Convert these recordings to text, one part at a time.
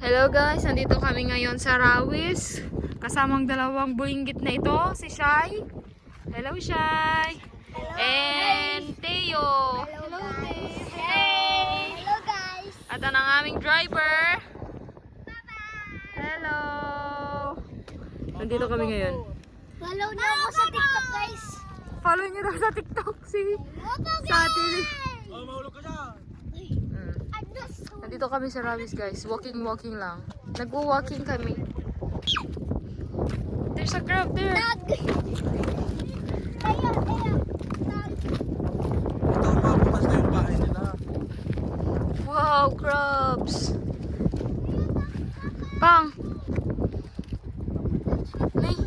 Hello guys, nandito kami ngayon sa Rawis. Kasamang dalawang buinggit na ito, si Shai. Hello Shai. And Teo. Hello guys. Hey. Hello guys. At ang aming driver. Hello. Nandito kami ngayon. Follow niyo ako sa TikTok guys. Follow nyo daw sa TikTok sa atin. Oh, mahulog ka dyan. Nandito kami sa Rawis guys. Walking lang. Nagwo-walking kami. There's a crab there. Ito, mabukas na yung bahay nila. Wow, crabs. Pang. Nay.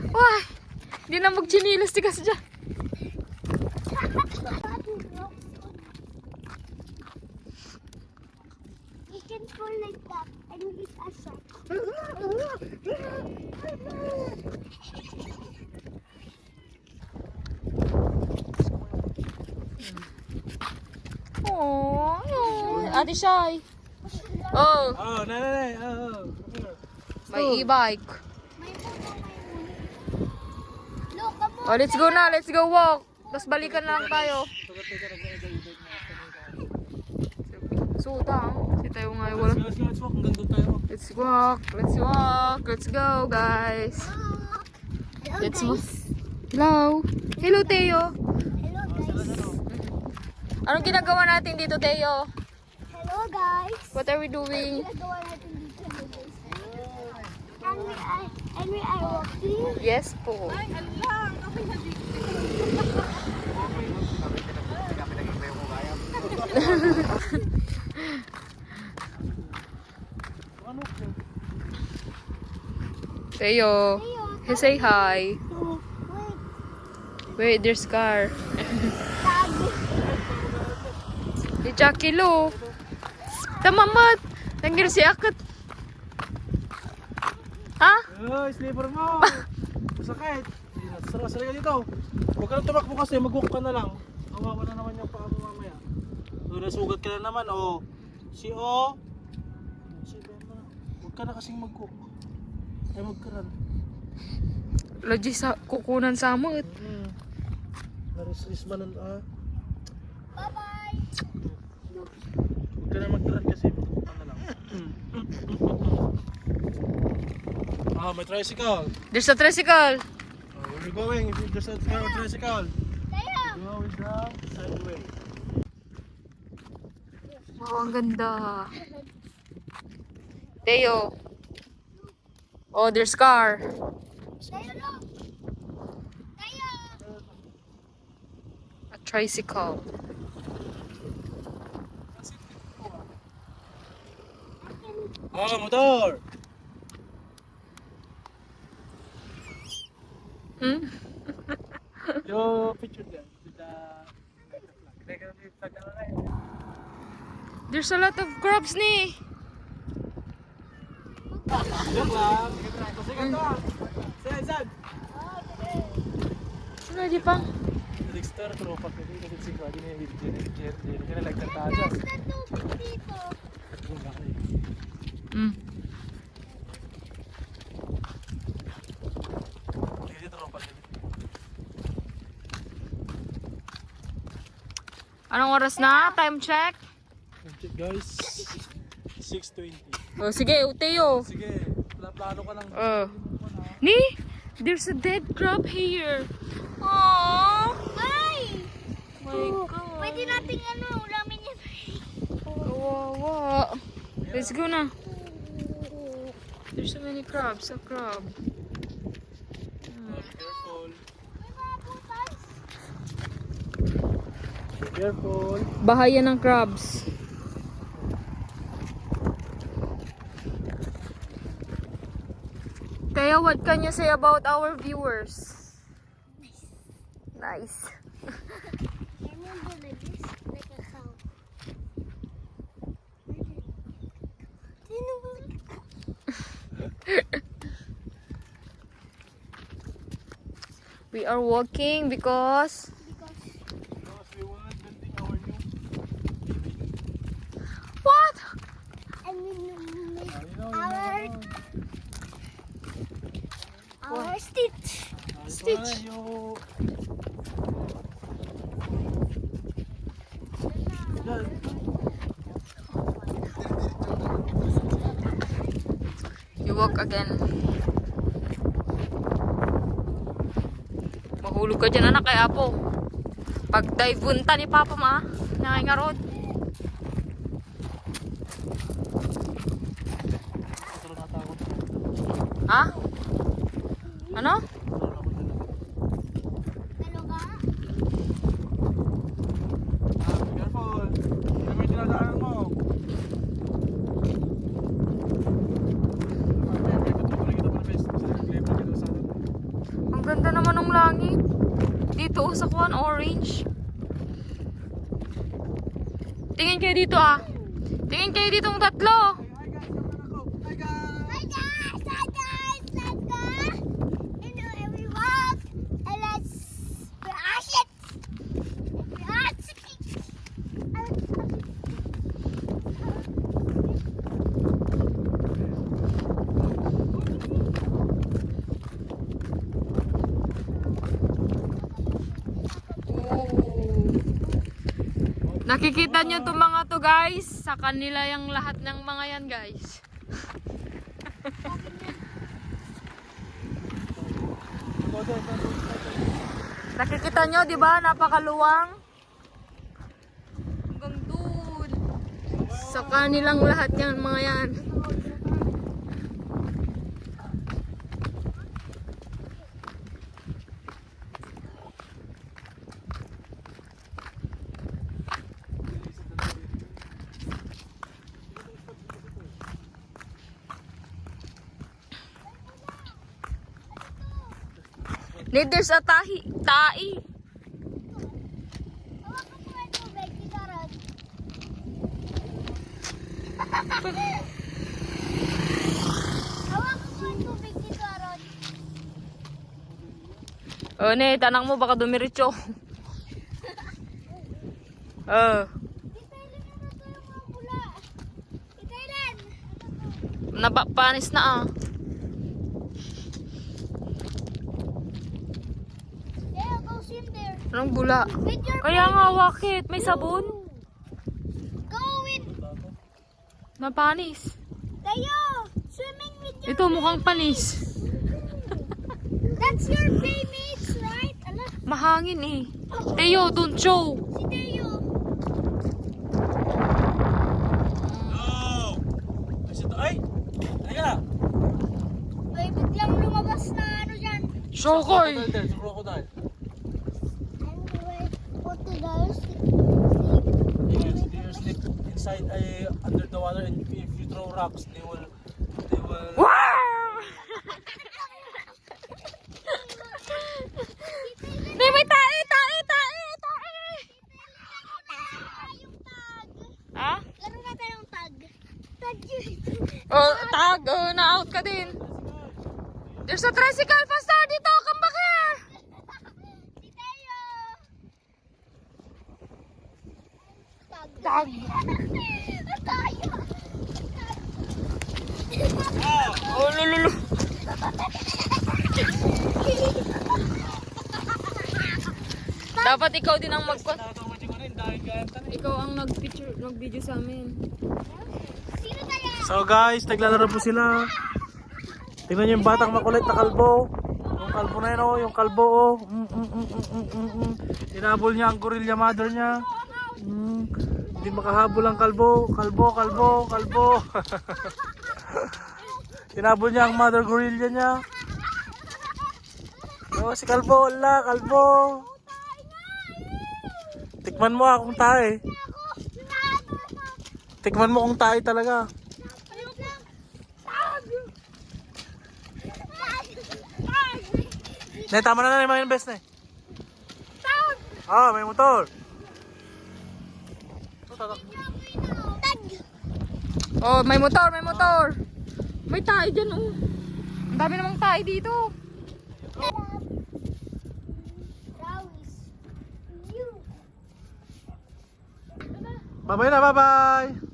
Why? Hindi na mag-chinilas tikas dyan. You can pull like that and it's a shot. Oh, Ate Shai. Oh, Oh, nanay. Oh. may e-bike. Look, come on. Oh, let's go na. Let's go walk. Tapos balikan na lang tayo. Suta. Si tayo nga wala. Let's walk. Hanggang doon tayo. Let's walk. Let's walk. Let's go, guys. Hello Let's guys. walk. Hello. Hello, Teo. Hello guys. Anong ginagawa natin dito, Teo? Hello guys. What are we doing? Ginagawa natin dito guys. And we are walking. Yes po. Teo. Hey, say hi. Wait, there's car. Tag. Di Jackie Lou. Tamamat. Tanggil si Akot. Ha? Ay, slipper mo. Masakit. Sarap-sarap ka dito. Huwag ka na tumakbo kasi. Mag-walk ka na lang. Awawa na naman yung paa mo mamaya. So, nasugat ka na naman. Oh. Si O. Huwag ka na kasing mag-walk. Ay, magkaran. Lagi sa kukunan sa amot. Naris-ris ba nun? Bye-bye. Huwag ka na magkaran kasi mag-walk ka na lang. Ah, may tricycle. There's a tricycle. Where are you going? If you just have a tricycle, go with the sideway. Wow, ang ganda. Teo. Oh, there's car. Tayo lang. Tayo. A tricycle. Ah, motor! Hmm? Yo, picture dyan. With the There's a lot of crabs ni. Yan lang. Sige to. Sige, Zad. Ano di pa? Dexter, tropa ko dito. Kasi ba, di na yung video. Di na nagtatajas. Basta tubig dito. Hmm. Dito, tropa ko. Anong oras na? Time check? Guys, 6:20. Oh, sige, Teo. Sige, plano ka lang. Ni, there's a dead crab here. Aww. Ay! My God. Pwede nating ulamin yan. Kawawa. Let's go na. There's so many crabs. A crab. Careful. May mga butas. Careful. Bahaya ng crabs. Kaya what can you say about our viewers? Nice. Can you do like this? Like a cow. We are walking because Because we want building our new Stitch. Ayo. Yan. You walk again. Mahulog ka dyan, anak, kaya po. Pag dive punta ni Papa ma, nangingarod. Ito na natakot. Ha? Ano? Ano ka? Careful. Ano may dinadaanan mo? Ang ganda naman ng langit. Dito, sa kuwan, orange. Tingin kayo dito ah. Tingin kayo dito ng tatlo. Hi guys! Hi guys! Let's go! You know, and we walk and let's brush it! Brush it! Nakikita nyo itong mga to guys. Sa kanila yung lahat ng mga yan guys. Nakikita nyo, di ba? Napakaluwang. Hanggang dun. Sa kanilang lahat yan, mga yan. Need there's a tahi. Tai. Hawakan mo yung tubig, Tita Rod. Hawakan mo yung tubig, Tita Rod. O ne, tanang mo baka dumiritso. Tita Ilan na to yung mga pula. Tita Ilan! Napapanis na ah. Yeah, go swim there. Anong bula? With your Kaya nga, wakit? May sabon? Go with Napanis. Tayo! Swimming with your Ito mukhang panis. That's your playmates, right? Ala, Mahangin eh. Teo, don't show. si Tayo. Ay! Halika na! May biglang lumabas na ano dyan. Show ko eh. Crocodile there, crocodile. Anyway, what the guys? They will sleep inside under the water, and if you throw rocks, they will Wow! May tae, tae, tae, tae. Yung tag. Ha? Laro na tayo ng tag. Tag yun. Oh, tag. Oh, na-out ka din. There's a tricycle faster dito. Come back here. Si Tayo. Tag. Tag. Tayo. Oh, lululu. Dapat ikaw din ang Ikaw ang nag-video sa amin. Sino tayo? So guys, naglalaro po sila. Tingnan niyo yung batang makulit na kalbo. Yung kalbo na yun, oh, yung kalbo, oh. Hinabol niya ang gorilla mother niya. Hindi makahabol ang kalbo. Kalbo, kalbo, kalbo. Hinabol niya ang mother gorilla niya. Oh, si kalbo, wala, kalbo. Tikman mo kung tae. Tikman mo kung tae talaga. Ne, tama na yung mga invest na eh. Ah, may motor. Oh, may motor, may motor. May tae dyan, oh. Ang dami namang tae dito. Bye-bye na, bye-bye.